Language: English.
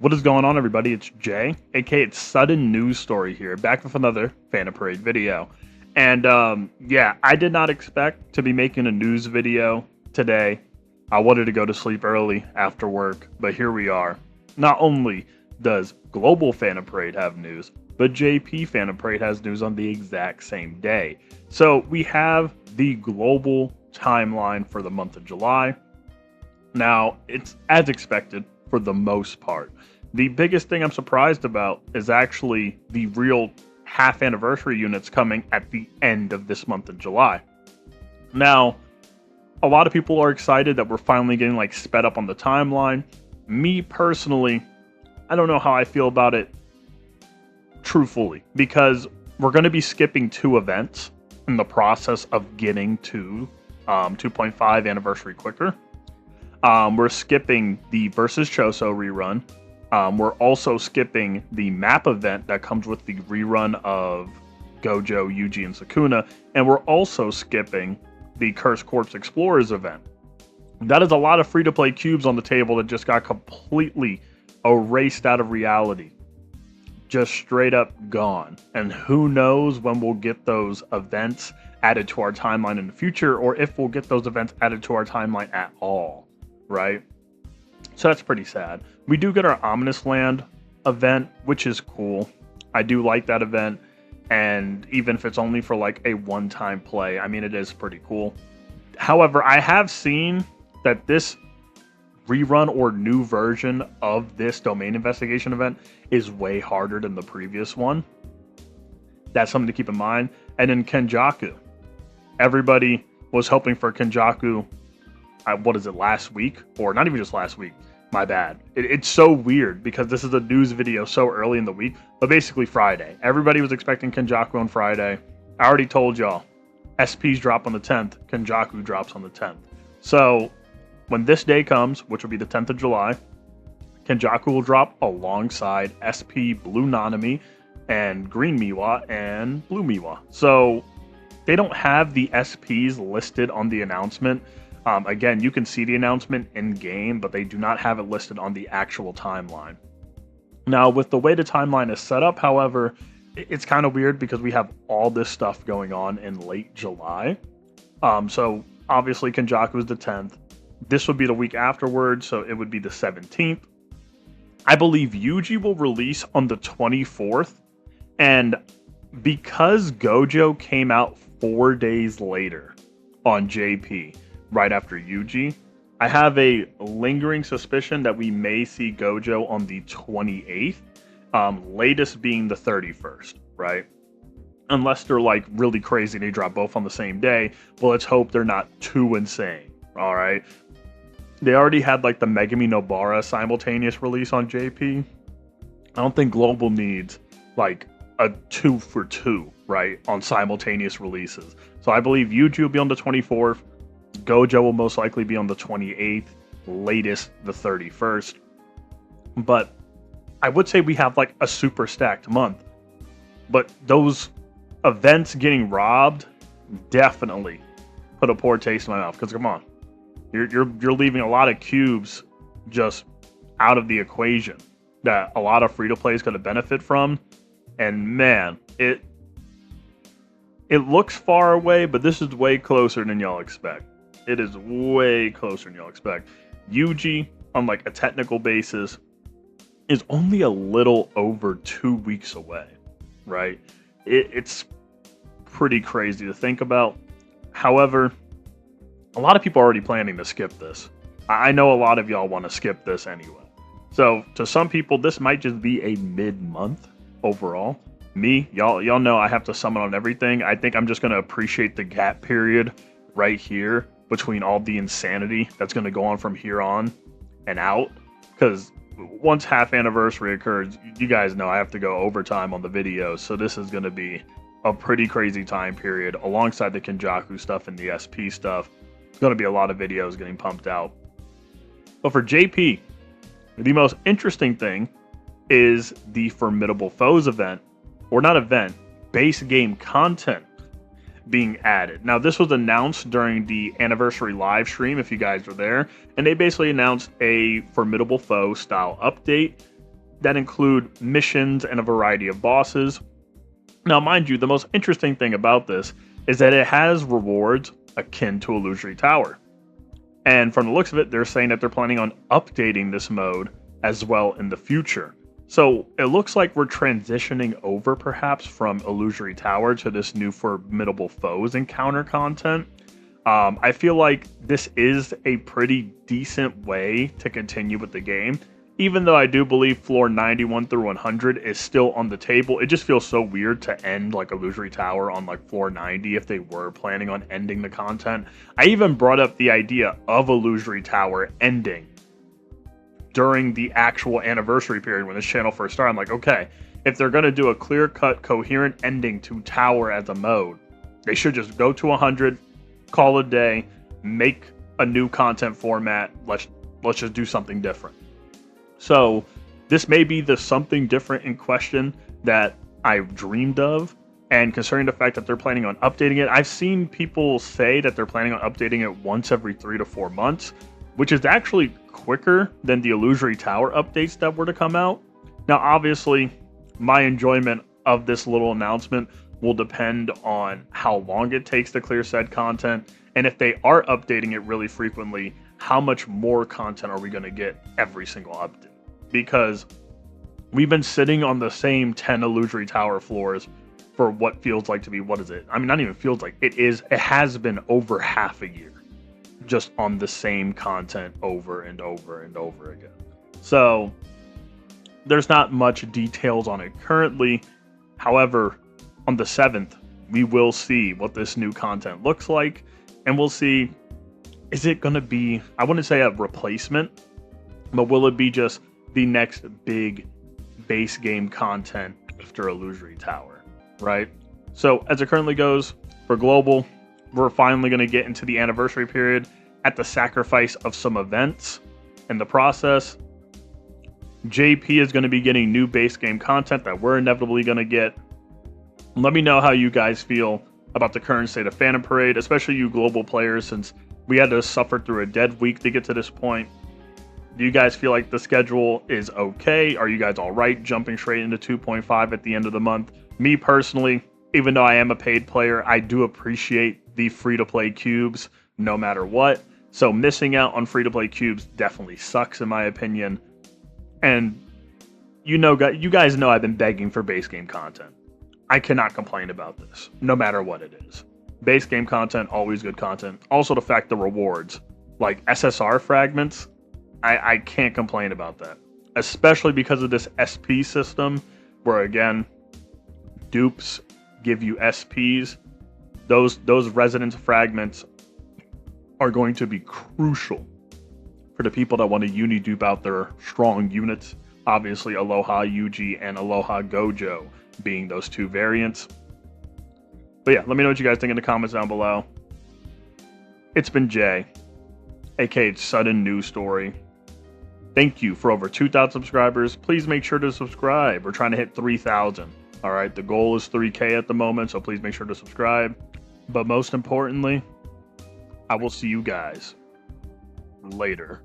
What is going on, everybody? It's Jay, aka it's Sudden News Story here, back with another Fan of Parade video. And yeah, I did not expect to be making a news video today. I wanted to go to sleep early after work, but here we are. Not only does Global Fan of Parade have news, but JP Fan of Parade has news on the exact same day. So we have the global timeline for the month of July. Now, it's as expected for the most part. The biggest thing I'm surprised about is actually the real half anniversary units coming at the end of this month of July. Now, a lot of people are excited that we're finally getting like sped up on the timeline. Me personally, I don't know how I feel about it truthfully, because we're going to be skipping two events in the process of getting to 2.5 anniversary quicker. We're skipping the Versus Choso rerun. We're also skipping the map event that comes with the rerun of GOJO, YUJI, and Sukuna. And we're also skipping the Cursed Corpse Explorers event. That is a lot of free-to-play cubes on the table that just got completely erased out of reality. Just straight up gone. And who knows when we'll get those events added to our timeline in the future, or if we'll get those events added to our timeline at all. Right? So that's pretty sad. We do get our Ominous Land event, which is cool. I do like that event, and even if it's only for like a one-time play, I mean, it is pretty cool. However, I have seen that this rerun or new version of this domain investigation event is way harder than the previous one. That's something to keep in mind. And then KENJAKU. Everybody was hoping for KENJAKU, what is it, last week? Or not even just last week. My bad. It's so weird because this is a news video so early in the week, but basically Friday. Everybody was expecting KENJAKU on Friday. I already told y'all, SPs drop on the 10th, KENJAKU drops on the 10th. So when this day comes, which will be the 10th of July, KENJAKU will drop alongside SP Blue Nanami and Green Miwa and Blue Miwa. So they don't have the SPs listed on the announcement. Again, you can see the announcement in game, but they do not have it listed on the actual timeline. Now, with the way the timeline is set up, however, it's kind of weird because we have all this stuff going on in late July. So obviously KENJAKU is the 10th. This would be the week afterwards, so it would be the 17th. I believe YUJI will release on the 24th. And because GOJO came out 4 days later on JP, right after YUJI, I have a lingering suspicion that we may see GOJO on the 28th, latest being the 31st, right? Unless they're like really crazy and they drop both on the same day. Well, let's hope they're not too insane, all right? They already had like the Megami Nobara simultaneous release on JP. I don't think Global needs like a 2 for 2, right, on simultaneous releases. So I believe YUJI will be on the 24th. GOJO will most likely be on the 28th, latest the 31st. But I would say we have like a super stacked month. But those events getting robbed definitely put a poor taste in my mouth. Because come on, you're leaving a lot of cubes just out of the equation that a lot of free-to-plays could have benefit from. And man, it looks far away, but this is way closer than y'all expect. It is way closer than y'all expect. YUJI, on like a technical basis, is only a little over 2 weeks away, right? It's pretty crazy to think about. However, a lot of people are already planning to skip this. I know a lot of y'all want to skip this anyway. So to some people, this might just be a mid-month overall. Me, y'all know I have to summon on everything. I think I'm just going to appreciate the gap period right here between all the insanity that's going to go on from here on and out. Because once half anniversary occurs, you guys know I have to go overtime on the videos. So this is going to be a pretty crazy time period alongside the KENJAKU stuff and the SP stuff. It's going to be a lot of videos getting pumped out. But for JP, the most interesting thing is the Formidable Foes event, or not event, base game content being added. Now, this was announced during the anniversary live stream, if you guys were there, and they basically announced a Formidable Foe style update that include missions and a variety of bosses. Now, mind you, the most interesting thing about this is that it has rewards akin to Illusory Tower. And from the looks of it, they're saying that they're planning on updating this mode as well in the future. So it looks like we're transitioning over perhaps from Illusory Tower to this new Formidable Foes encounter content. I feel like this is a pretty decent way to continue with the game. Even though I do believe floor 91 through 100 is still on the table, it just feels so weird to end like Illusory Tower on like floor 90 if they were planning on ending the content. I even brought up the idea of Illusory Tower ending during the actual anniversary period when this channel first started. I'm like, okay, if they're going to do a clear-cut, coherent ending to Tower as a mode, they should just go to 100, call it a day, make a new content format. Let's just do something different. So this may be the something different in question that I've dreamed of. And concerning the fact that they're planning on updating it, I've seen people say that they're planning on updating it once every 3 to 4 months, which is actually quicker than the Illusory Tower updates that were to come out. Now, obviously, my enjoyment of this little announcement will depend on how long it takes to clear said content, and if they are updating it really frequently, how much more content are we going to get every single update? Because we've been sitting on the same 10 Illusory Tower floors for what feels like to be, what is it? I mean, not even feels like, it has been over half a year just on the same content over and over and over again. So there's not much details on it currently. However, on the 7th, we will see what this new content looks like, and we'll see, is it going to be, I wouldn't say a replacement, but will it be just the next big base game content after Illusory Tower, right? So as it currently goes for global, we're finally going to get into the anniversary period at the sacrifice of some events in the process. JP is going to be getting new base game content that we're inevitably going to get. Let me know how you guys feel about the current state of Phantom Parade, especially you global players, since we had to suffer through a dead week to get to this point. Do you guys feel like the schedule is okay? Are you guys all right jumping straight into 2.5 at the end of the month? Me personally, even though I am a paid player, I do appreciate the free-to-play cubes no matter what. So missing out on free-to-play cubes definitely sucks in my opinion. And you guys know I've been begging for base game content. I cannot complain about this, no matter what it is. Base game content, always good content. Also the fact the rewards, like SSR fragments, I can't complain about that. Especially because of this SP system, where again, dupes give you SPs. Those resonance fragments are going to be crucial for the people that want to uni-dupe out their strong units. Obviously, Aloha YUJI and Aloha GOJO being those two variants. But yeah, let me know what you guys think in the comments down below. It's been Jay, aka Sudden News Story. Thank you for over 2,000 subscribers. Please make sure to subscribe. We're trying to hit 3,000. All right, the goal is 3K at the moment, so please make sure to subscribe. But most importantly, I will see you guys later.